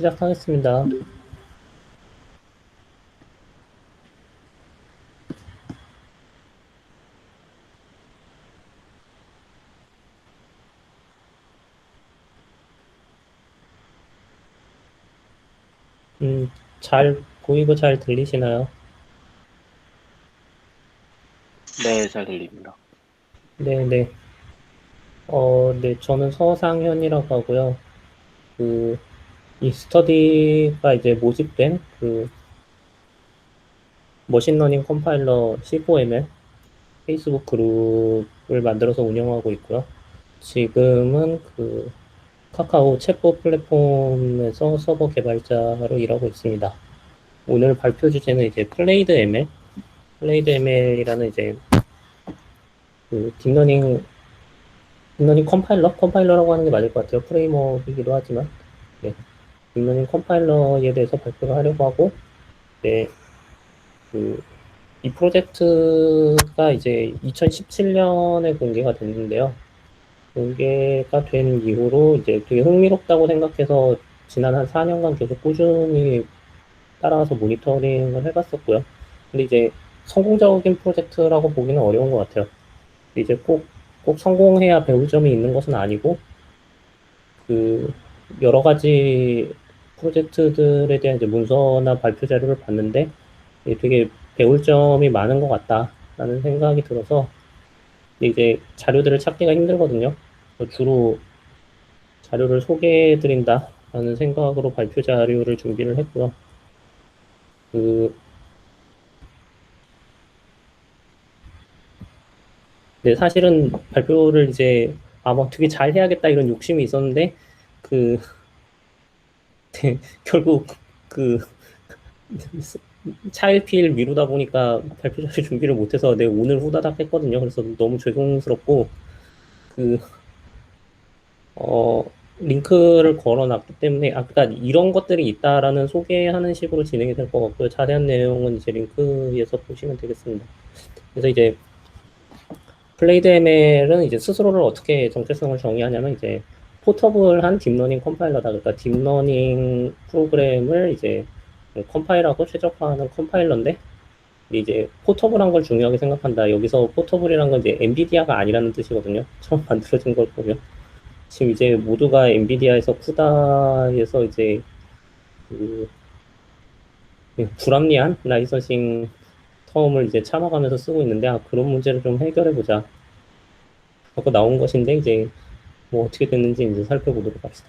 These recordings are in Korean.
시작하겠습니다. 잘 보이고 잘 들리시나요? 네, 잘 들립니다. 네네. 네, 저는 서상현이라고 하고요. 그, 이 스터디가 이제 모집된 머신러닝 컴파일러 C4ML 페이스북 그룹을 만들어서 운영하고 있고요. 지금은 카카오 챗봇 플랫폼에서 서버 개발자로 일하고 있습니다. 오늘 발표 주제는 이제 플레이드 ML이라는 이제 딥러닝 컴파일러라고 하는 게 맞을 것 같아요. 프레임워크이기도 하지만, 네, 딥러닝 컴파일러에 대해서 발표를 하려고 하고, 네, 그, 이 프로젝트가 이제 2017년에 공개가 됐는데요. 공개가 된 이후로 이제 되게 흥미롭다고 생각해서 지난 한 4년간 계속 꾸준히 따라가서 모니터링을 해봤었고요. 근데 이제 성공적인 프로젝트라고 보기는 어려운 것 같아요. 이제 꼭 성공해야 배울 점이 있는 것은 아니고, 그 여러 가지 프로젝트들에 대한 이제 문서나 발표 자료를 봤는데 되게 배울 점이 많은 것 같다라는 생각이 들어서 이제 자료들을 찾기가 힘들거든요. 주로 자료를 소개해드린다라는 생각으로 발표 자료를 준비를 했고요. 그, 네, 사실은 발표를 이제 뭐 되게 잘 해야겠다 이런 욕심이 있었는데 그 네, 결국 그 차일피일 미루다 보니까 발표 자료 준비를 못해서 내 오늘 후다닥 했거든요. 그래서 너무 죄송스럽고 그 어, 링크를 걸어놨기 때문에 아까 이런 것들이 있다라는 소개하는 식으로 진행이 될 것 같고요. 자세한 내용은 이제 링크에서 보시면 되겠습니다. 그래서 이제 플레이드 ML은 이제 스스로를 어떻게 정체성을 정의하냐면 이제 포터블한 딥러닝 컴파일러다. 그러니까 딥러닝 프로그램을 이제 컴파일하고 최적화하는 컴파일러인데 이제 포터블한 걸 중요하게 생각한다. 여기서 포터블이란 건 이제 엔비디아가 아니라는 뜻이거든요. 처음 만들어진 걸 보면. 지금 이제 모두가 엔비디아에서 쿠다에서 이제 그 불합리한 라이선싱 텀을 이제 참아가면서 쓰고 있는데 그런 문제를 좀 해결해 보자. 하고 나온 것인데 이제 뭐 어떻게 됐는지 이제 살펴보도록 합시다.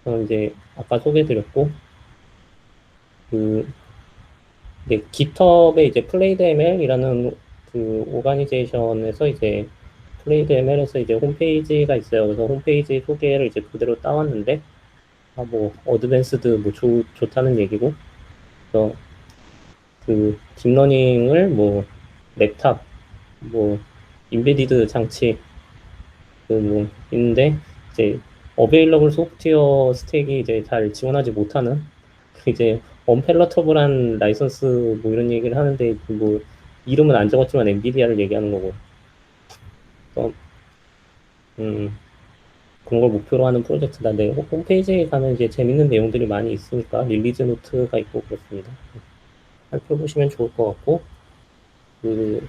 저는 이제 아까 소개해드렸고 그 이제 GitHub에 이제 플레이드 ML이라는 오가니제이션에서 이제 플레이드 ML에서 이제 홈페이지가 있어요. 그래서 홈페이지 소개를 이제 그대로 따왔는데 뭐 어드밴스드 뭐 좋다는 얘기고 그래서 딥러닝을 뭐 랩탑 뭐 인베디드 장치 뭐 있는데 이제 어베일러블 소프트웨어 스택이 이제 잘 지원하지 못하는 이제 언펠러터블한 라이선스 뭐 이런 얘기를 하는데 뭐 이름은 안 적었지만 엔비디아를 얘기하는 거고 또, 음, 그런 걸 목표로 하는 프로젝트다. 네, 홈페이지에 가면 이제 재밌는 내용들이 많이 있으니까 릴리즈 노트가 있고 그렇습니다. 살펴보시면 좋을 것 같고 그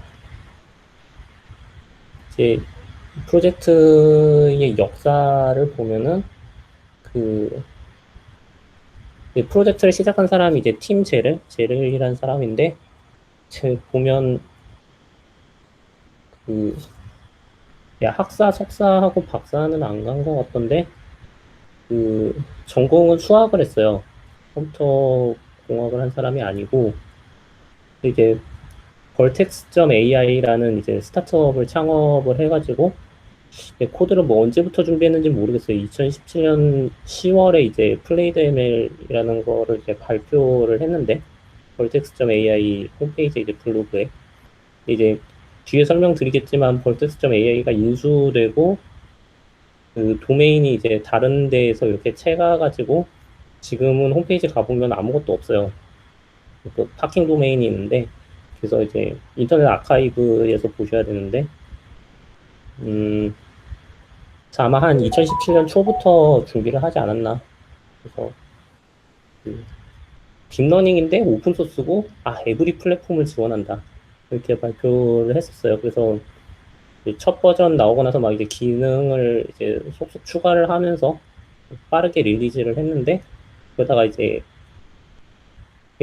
이제 프로젝트의 역사를 보면은 그 프로젝트를 시작한 사람이 이제 팀 제를이라는 사람인데 제 보면 그 학사, 석사하고 박사는 안 간 것 같던데 전공은 수학을 했어요. 컴퓨터 공학을 한 사람이 아니고 이게 벌텍스.ai라는 이제 스타트업을 창업을 해가지고 코드를 뭐 언제부터 준비했는지 모르겠어요. 2017년 10월에 이제 플레이드 ML이라는 거를 이제 발표를 했는데 벌텍스.ai 홈페이지 이제 블로그에 이제 뒤에 설명드리겠지만 벌텍스.ai가 인수되고 도메인이 이제 다른 데에서 이렇게 채가가지고 지금은 홈페이지 가보면 아무것도 없어요. 파킹 도메인이 있는데 그래서 이제 인터넷 아카이브에서 보셔야 되는데 음, 아마 한 2017년 초부터 준비를 하지 않았나. 그래서 딥러닝인데 오픈 소스고 에브리 플랫폼을 지원한다 이렇게 발표를 했었어요. 그래서 첫 버전 나오고 나서 막 이제 기능을 이제 속속 추가를 하면서 빠르게 릴리즈를 했는데 그러다가 이제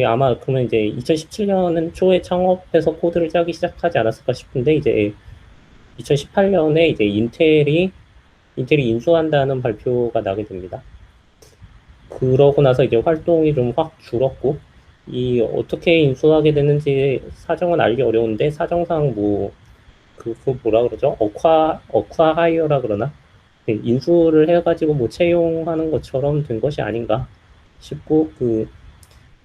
아마 그러면 이제 2017년은 초에 창업해서 코드를 짜기 시작하지 않았을까 싶은데 이제 2018년에 이제 인텔이 인수한다는 발표가 나게 됩니다. 그러고 나서 이제 활동이 좀 확 줄었고 이 어떻게 인수하게 됐는지 사정은 알기 어려운데 사정상 뭐 그 뭐라 그러죠? 어쿠아하이어라 그러나 인수를 해가지고 뭐 채용하는 것처럼 된 것이 아닌가 싶고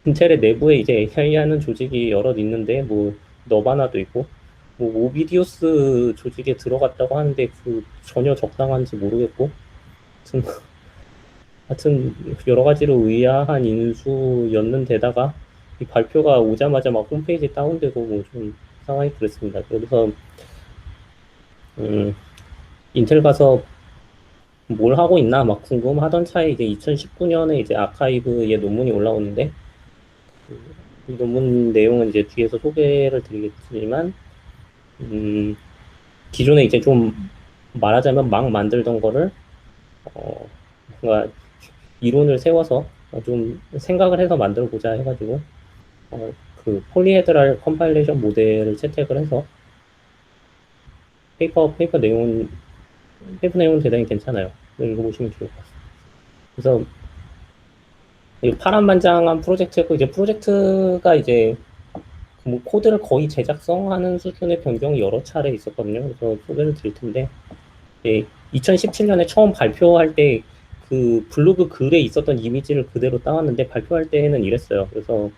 인텔의 내부에 이제 AI 하는 조직이 여럿 있는데 뭐 너바나도 있고 뭐 오비디우스 조직에 들어갔다고 하는데 전혀 적당한지 모르겠고 하여튼 여러 가지로 의아한 인수였는데다가 이 발표가 오자마자 막 홈페이지 다운되고 뭐 좀 상황이 그랬습니다. 그래서 인텔 가서 뭘 하고 있나 막 궁금하던 차에 이제 2019년에 이제 아카이브에 논문이 올라오는데 이 논문 내용은 이제 뒤에서 소개를 드리겠지만 기존에 이제 좀 말하자면 막 만들던 거를 뭔가 이론을 세워서 좀 생각을 해서 만들어 보자 해가지고 폴리헤드랄 컴파일레이션 모델을 채택을 해서 페이퍼 내용은 대단히 괜찮아요. 읽어보시면 좋을 것 같습니다. 그래서 파란만장한 프로젝트였고 이제 프로젝트가 이제 뭐 코드를 거의 제작성하는 수준의 변경이 여러 차례 있었거든요. 그래서 소개를 드릴 텐데 2017년에 처음 발표할 때 블로그 글에 있었던 이미지를 그대로 따왔는데 발표할 때는 이랬어요. 그래서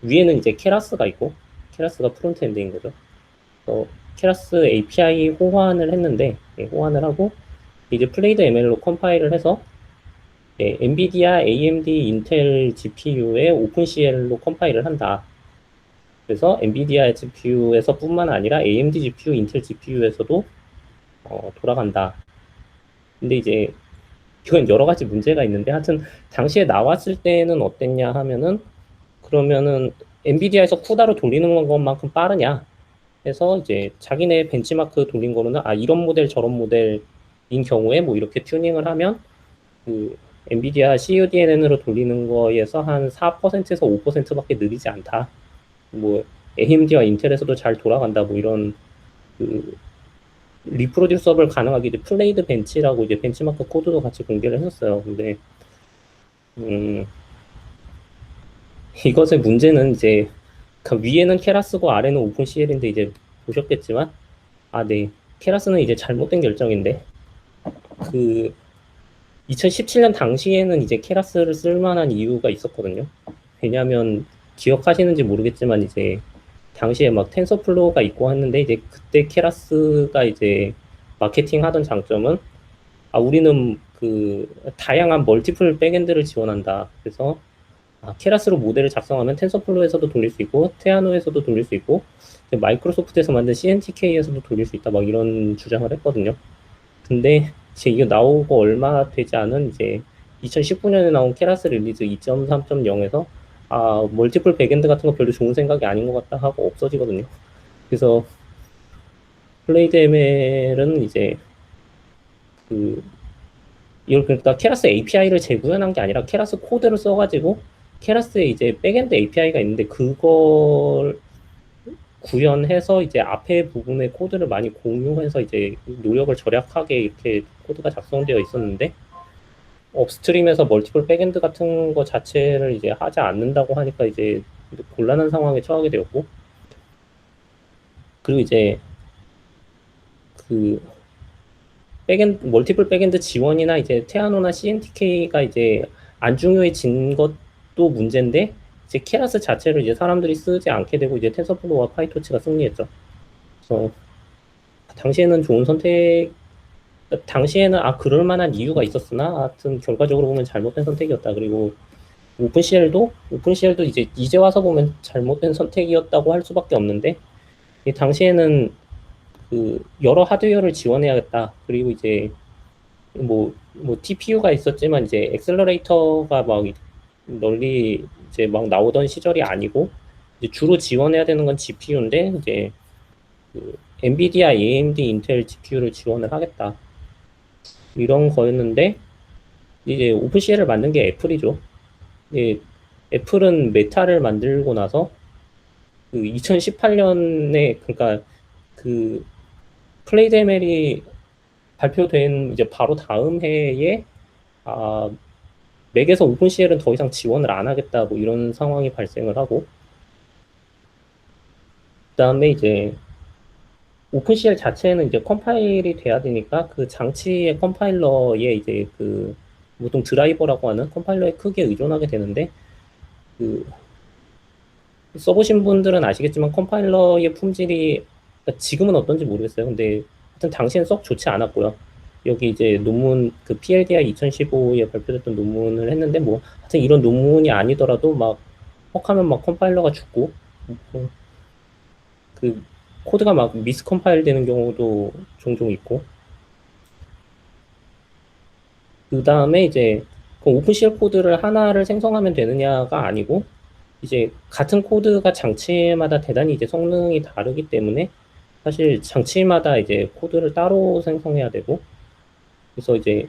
위에는 이제 케라스가 있고 케라스가 프론트엔드인 거죠. 케라스 API 호환을 했는데 호환을 하고 이제 플레이드 ML로 컴파일을 해서 엔비디아, AMD, 인텔 GPU에 오픈CL로 컴파일을 한다. 그래서 엔비디아 GPU에서 뿐만 아니라 AMD GPU, 인텔 GPU에서도 돌아간다. 근데 이제 이건 여러 가지 문제가 있는데 하여튼 당시에 나왔을 때는 어땠냐 하면은 그러면은 엔비디아에서 쿠다로 돌리는 것만큼 빠르냐 해서 이제 자기네 벤치마크 돌린 거로는 이런 모델 저런 모델인 경우에 뭐 이렇게 튜닝을 하면 엔비디아 CUDNN으로 돌리는 거에서 한 4%에서 5%밖에 느리지 않다. 뭐 AMD와 인텔에서도 잘 돌아간다. 뭐 이런 리프로듀서블 가능하게 이제 플레이드 벤치라고 이제 벤치마크 코드도 같이 공개를 했었어요. 근데 이것의 문제는 이제 위에는 케라스고 아래는 오픈CL인데 이제 보셨겠지만 네 케라스는 이제 잘못된 결정인데 2017년 당시에는 이제 케라스를 쓸만한 이유가 있었거든요. 왜냐하면 기억하시는지 모르겠지만 이제 당시에 막 텐서플로우가 있고 했는데 이제 그때 케라스가 이제 마케팅 하던 장점은 우리는 다양한 멀티플 백엔드를 지원한다. 그래서 케라스로 모델을 작성하면 텐서플로우에서도 돌릴 수 있고 테아노에서도 돌릴 수 있고 마이크로소프트에서 만든 CNTK에서도 돌릴 수 있다. 막 이런 주장을 했거든요. 근데 이제 이게 나오고 얼마 되지 않은 이제 2019년에 나온 케라스 릴리즈 2.3.0에서 멀티플 백엔드 같은 거 별로 좋은 생각이 아닌 것 같다 하고 없어지거든요. 그래서 플레이드 ML은 이제 이걸 그러니까 케라스 API를 재구현한 게 아니라 케라스 코드를 써가지고 케라스에 이제 백엔드 API가 있는데 그걸 구현해서 이제 앞에 부분의 코드를 많이 공유해서 이제 노력을 절약하게 이렇게 코드가 작성되어 있었는데 업스트림에서 멀티플 백엔드 같은 거 자체를 이제 하지 않는다고 하니까 이제 곤란한 상황에 처하게 되었고 그리고 이제 멀티플 백엔드 지원이나 이제 테아노나 CNTK가 이제 안 중요해진 것도 문제인데 이제 케라스 자체를 이제 사람들이 쓰지 않게 되고 이제 텐서플로우와 파이토치가 승리했죠. 그래서 당시에는 좋은 선택, 당시에는 그럴 만한 이유가 있었으나 하여튼 결과적으로 보면 잘못된 선택이었다. 그리고 오픈CL도 이제 와서 보면 잘못된 선택이었다고 할 수밖에 없는데 당시에는 여러 하드웨어를 지원해야겠다. 그리고 이제 뭐 TPU가 있었지만 이제 엑셀러레이터가 막 널리 이제 막 나오던 시절이 아니고 이제 주로 지원해야 되는 건 GPU인데 이제 그 엔비디아, AMD, 인텔 GPU를 지원을 하겠다 이런 거였는데 이제 오픈CL을 만든 게 애플이죠. 이제 애플은 메타를 만들고 나서 그 2018년에 그러니까 그 플레이데멜이 발표된 이제 바로 다음 해에 아 맥에서 오픈CL은 더 이상 지원을 안 하겠다 뭐 이런 상황이 발생을 하고 그다음에 이제 오픈CL 자체는 이제 컴파일이 돼야 되니까 그 장치의 컴파일러에 이제 그 보통 드라이버라고 하는 컴파일러에 크게 의존하게 되는데 그 써보신 분들은 아시겠지만 컴파일러의 품질이 그러니까 지금은 어떤지 모르겠어요. 근데 하여튼 당시엔 썩 좋지 않았고요. 여기 이제 논문 그 PLDI 2015에 발표됐던 논문을 했는데 뭐 하여튼 이런 논문이 아니더라도 막 혹하면 막 컴파일러가 죽고 그 코드가 막 미스컴파일 되는 경우도 종종 있고 그 다음에 이제 그 오픈CL 코드를 하나를 생성하면 되느냐가 아니고 이제 같은 코드가 장치마다 대단히 이제 성능이 다르기 때문에 사실 장치마다 이제 코드를 따로 생성해야 되고 그래서 이제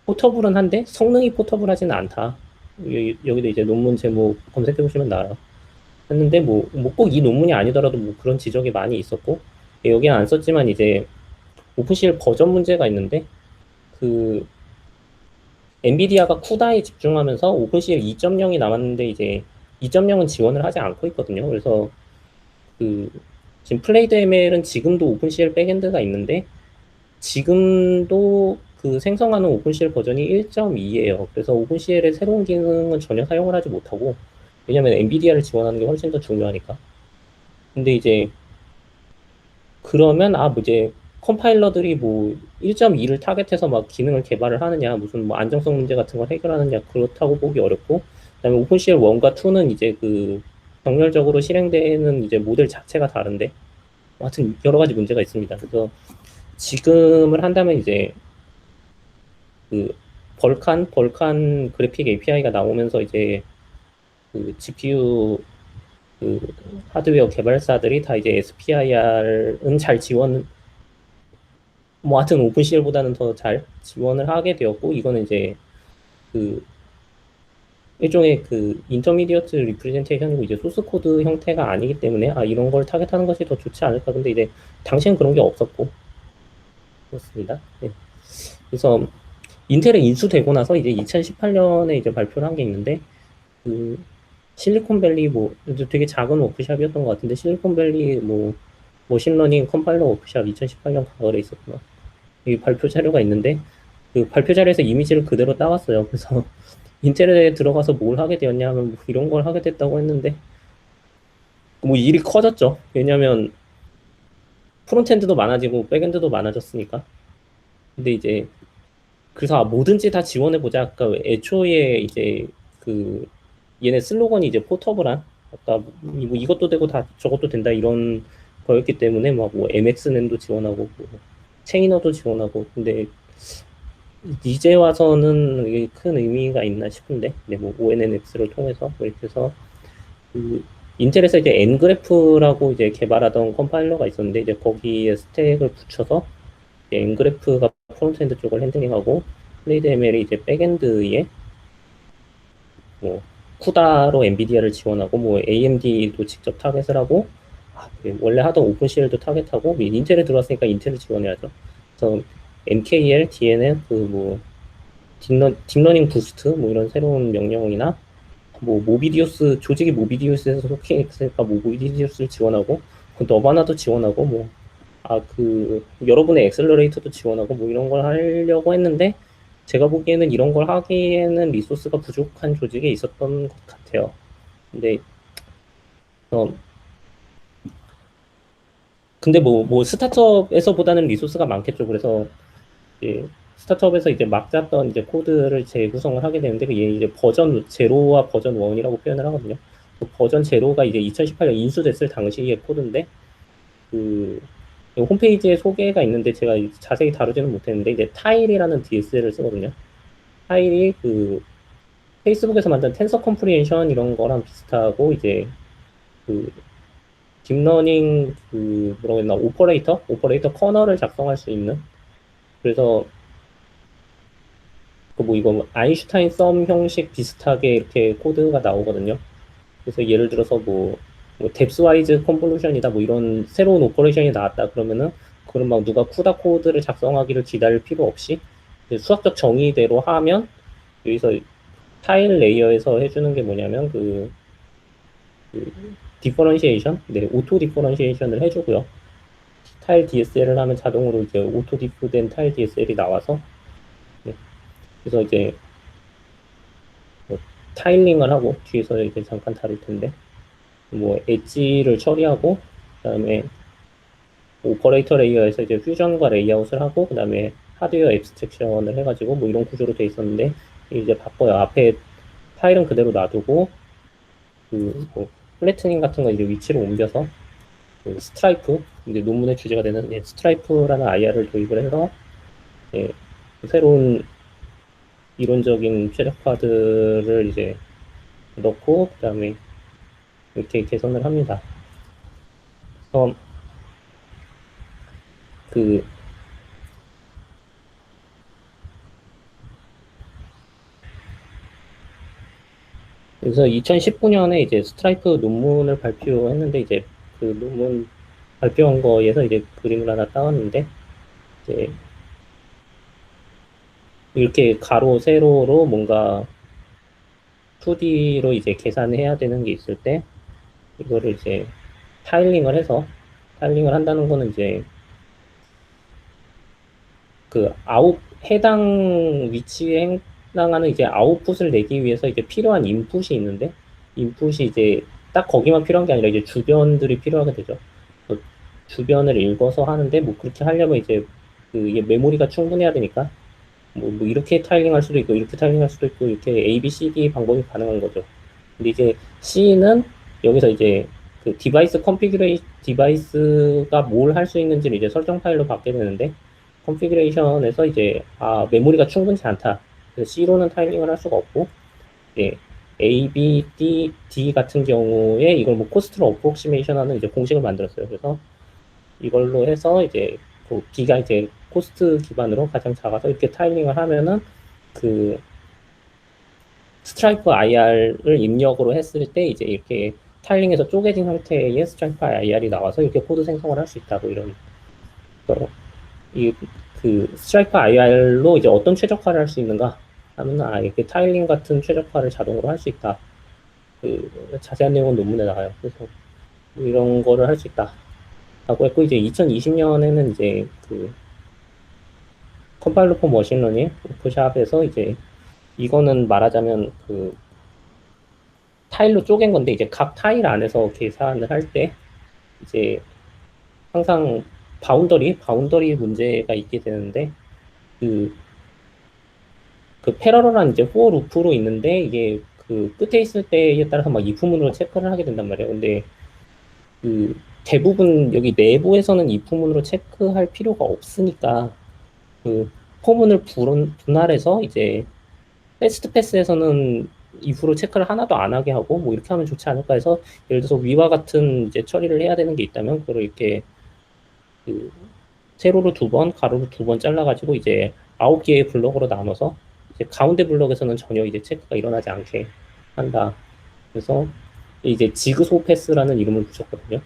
포터블은 한데 성능이 포터블하지는 않다. 여기도 이제 논문 제목 검색해 보시면 나와요. 했는데 뭐 꼭 이 논문이 아니더라도 뭐 그런 지적이 많이 있었고 여기는 안 썼지만 이제 오픈CL 버전 문제가 있는데 그 엔비디아가 쿠다에 집중하면서 오픈CL 2.0이 남았는데 이제 2.0은 지원을 하지 않고 있거든요. 그래서 그 지금 플레이드 ML은 지금도 오픈CL 백엔드가 있는데 지금도 그 생성하는 오픈CL 버전이 1.2예요. 그래서 오픈CL의 새로운 기능은 전혀 사용을 하지 못하고 왜냐면 엔비디아를 지원하는 게 훨씬 더 중요하니까. 근데 이제 그러면 뭐 이제 컴파일러들이 뭐 1.2를 타겟해서 막 기능을 개발을 하느냐 무슨 뭐 안정성 문제 같은 걸 해결하느냐 그렇다고 보기 어렵고 그다음에 오픈CL 1과 2는 이제 그 병렬적으로 실행되는 이제 모델 자체가 다른데 하여튼 여러 가지 문제가 있습니다. 그래서 지금을 한다면 이제 그 벌칸 그래픽 API가 나오면서 이제 그 GPU 그 하드웨어 개발사들이 다 이제 SPIR은 잘 지원 뭐 하여튼 오픈CL보다는 더 잘 지원을 하게 되었고 이거는 이제 그 일종의 그 인터미디어트 리프레젠테이션이고 이제 소스 코드 형태가 아니기 때문에 이런 걸 타겟하는 것이 더 좋지 않을까. 근데 이제 당시엔 그런 게 없었고 그렇습니다. 네. 그래서 인텔에 인수되고 나서 이제 2018년에 이제 발표를 한 게 있는데 그 실리콘밸리 뭐 되게 작은 워크샵이었던 것 같은데 실리콘밸리 뭐 머신러닝 컴파일러 워크샵 2018년 가을에 있었구나. 이 발표 자료가 있는데 그 발표 자료에서 이미지를 그대로 따왔어요. 그래서 인텔에 들어가서 뭘 하게 되었냐면 뭐 이런 걸 하게 됐다고 했는데 뭐 일이 커졌죠. 왜냐면 프론트엔드도 많아지고 백엔드도 많아졌으니까. 근데 이제 그래서 뭐든지 다 지원해 보자. 아까 애초에 이제 그 얘네 슬로건이 이제 포터블한 아까 뭐 이것도 되고 다 저것도 된다 이런 거였기 때문에 막 뭐 MXN도 지원하고 뭐 체이너도 지원하고 근데 이제 와서는 이게 큰 의미가 있나 싶은데 네, 뭐 ONNX를 통해서 뭐 이렇게 해서 그 인텔에서 이제 n그래프라고 이제 개발하던 컴파일러가 있었는데 이제 거기에 스택을 붙여서 n그래프가 프론트엔드 쪽을 핸들링하고 플레이드 ML이 이제 백엔드에 뭐 쿠다로 엔비디아를 지원하고 뭐 AMD도 직접 타겟을 하고 원래 하던 오픈CL도 타겟하고 인텔에 들어왔으니까 인텔을 지원해야죠. 그래서 MKL, DNN 그뭐 딥러닝 부스트 뭐 이런 새로운 명령이나 뭐 모비디우스 조직이 모비디우스에서 속해 있으니까 뭐 모비디우스를 지원하고 그 너바나도 지원하고 뭐 그 여러분의 엑셀러레이터도 지원하고 뭐 이런 걸 하려고 했는데 제가 보기에는 이런 걸 하기에는 리소스가 부족한 조직에 있었던 것 같아요. 근데 근데 뭐 스타트업에서보다는 리소스가 많겠죠. 그래서 이제 스타트업에서 이제 막 짰던 이제 코드를 재구성을 하게 되는데 그게 이제 버전 제로와 버전 1이라고 표현을 하거든요. 그 버전 제로가 이제 2018년 인수됐을 당시의 코드인데 그 홈페이지에 소개가 있는데 제가 자세히 다루지는 못했는데 이제 타일이라는 DSL을 쓰거든요. 타일이 그 페이스북에서 만든 텐서 컴프리hen션 이런 거랑 비슷하고 이제 그 딥러닝 그 뭐라고 했나 오퍼레이터 커널을 작성할 수 있는 그래서 그 뭐 이거 아인슈타인 썸 형식 비슷하게 이렇게 코드가 나오거든요. 그래서 예를 들어서 뭐 뎁스와이즈 컨볼루션이다 뭐 이런 새로운 오퍼레이션이 나왔다 그러면은 그럼 막 누가 쿠다 코드를 작성하기를 기다릴 필요 없이 수학적 정의대로 하면 여기서 타일 레이어에서 해주는 게 뭐냐면 그 디퍼런시에이션, 네, 오토 디퍼런시에이션을 해주고요. 타일 DSL을 하면 자동으로 이제 오토 디프된 타일 DSL이 나와서 네, 그래서 이제 뭐 타일링을 하고 뒤에서 이제 잠깐 다룰 텐데 뭐 엣지를 처리하고 그다음에 오퍼레이터 레이어에서 이제 퓨전과 레이아웃을 하고 그다음에 하드웨어 앱스트랙션을 해가지고 뭐 이런 구조로 돼 있었는데 이제 바꿔요. 앞에 파일은 그대로 놔두고 그뭐 플래트닝 같은 거 이제 위치를 옮겨서 그 스트라이프 이제 논문의 주제가 되는 스트라이프라는 IR을 도입을 해서 예, 새로운 이론적인 최적화들을 이제 넣고 그다음에 이렇게 개선을 합니다. 그래서 그 그래서 2019년에 이제 스트라이프 논문을 발표했는데 이제 그 논문 발표한 거에서 이제 그림을 하나 따왔는데 이제 이렇게 가로 세로로 뭔가 2D로 이제 계산을 해야 되는 게 있을 때 이거를 이제 타일링을 해서 타일링을 한다는 거는 이제 그 해당 위치에 해당하는 이제 아웃풋을 내기 위해서 이제 필요한 인풋이 있는데 인풋이 이제 딱 거기만 필요한 게 아니라 이제 주변들이 필요하게 되죠. 주변을 읽어서 하는데 뭐 그렇게 하려면 이제 그 이게 메모리가 충분해야 되니까 뭐 이렇게 타일링할 수도 있고 이렇게 타일링할 수도 있고 이렇게 A, B, C, D 방법이 가능한 거죠. 근데 이제 C는 여기서 이제 그 디바이스가 뭘 할 수 있는지를 이제 설정 파일로 받게 되는데 컨피그레이션에서 이제 메모리가 충분치 않다. 그래서 C로는 타일링을 할 수가 없고 예, A, B, D 같은 경우에 이걸 뭐 코스트로 어프록시메이션하는 이제 공식을 만들었어요. 그래서 이걸로 해서 이제 그 B가 이제 코스트 기반으로 가장 작아서 이렇게 타일링을 하면은 그 스트라이프 IR을 입력으로 했을 때 이제 이렇게 타일링에서 쪼개진 형태의 스트라이프 IR이 나와서 이렇게 코드 생성을 할 수 있다고 이런 이그 스트라이프 IR로 이제 어떤 최적화를 할 수 있는가 하면 이렇게 타일링 같은 최적화를 자동으로 할 수 있다. 그 자세한 내용은 논문에 나와요. 그래서 이런 거를 할 수 있다. 라고 했고 이제 2020년에는 이제 그 컴파일러 포 머신러닝 오프샵에서 이제 이거는 말하자면 그 타일로 쪼갠 건데 이제 각 타일 안에서 계산을 할 때 이제 항상 바운더리 문제가 있게 되는데 그, 그 패러럴한 이제 for 루프로 있는데 이게 그 끝에 있을 때에 따라서 막 if문으로 체크를 하게 된단 말이에요. 근데 그 대부분 여기 내부에서는 if문으로 체크할 필요가 없으니까 그 포문을 분할해서 이제 패스트 패스에서는 if로 체크를 하나도 안 하게 하고 뭐 이렇게 하면 좋지 않을까 해서 예를 들어서 위와 같은 이제 처리를 해야 되는 게 있다면 그걸 이렇게 그 세로로 2번, 가로로 2번 잘라가지고 이제 9개의 블럭으로 나눠서 이제 가운데 블럭에서는 전혀 이제 체크가 일어나지 않게 한다. 그래서 이제 지그소 패스라는 이름을 붙였거든요.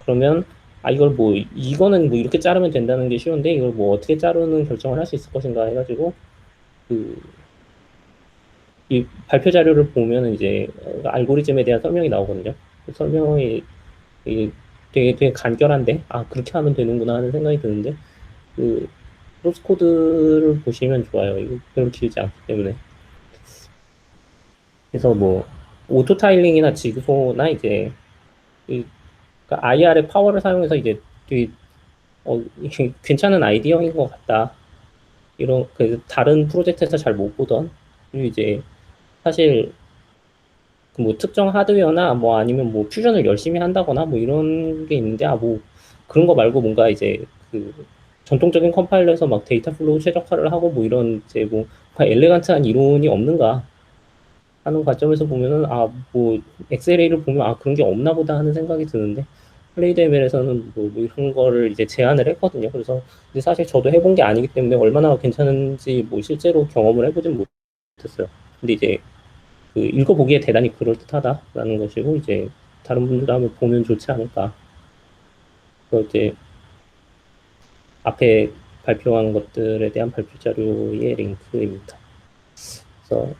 그러면 이걸 뭐 이거는 뭐 이렇게 자르면 된다는 게 쉬운데 이걸 뭐 어떻게 자르는 결정을 할 수 있을 것인가 해가지고 그 이 발표 자료를 보면 이제 알고리즘에 대한 설명이 나오거든요. 그 설명이 되게 간결한데 그렇게 하면 되는구나 하는 생각이 드는데 그 소스 코드를 보시면 좋아요. 이거 별로 길지 않기 때문에. 그래서 뭐 오토 타일링이나 지그소나 이제 그러니까 IR의 파워를 사용해서 이제 되게 이게 괜찮은 아이디어인 것 같다. 이런 그 다른 프로젝트에서 잘 못 보던 그리고 이제 사실 그뭐 특정 하드웨어나 뭐 아니면 뭐 퓨전을 열심히 한다거나 뭐 이런 게 있는데 뭐 그런 거 말고 뭔가 이제 그 전통적인 컴파일러에서 막 데이터 플로우 최적화를 하고 뭐 이런 이제 뭐 엘레간트한 이론이 없는가 하는 관점에서 보면은 뭐 엑셀A를 보면 그런 게 없나 보다 하는 생각이 드는데 플레이데멜에서는 뭐 이런 거를 이제 제안을 했거든요. 그래서 근데 사실 저도 해본 게 아니기 때문에 얼마나 괜찮은지 뭐 실제로 경험을 해보진 못했어요. 근데 이제 그 읽어보기에 대단히 그럴듯하다라는 것이고 이제 다른 분들도 한번 보면 좋지 않을까. 그 이제 앞에 발표한 것들에 대한 발표 자료의 링크입니다. 그래서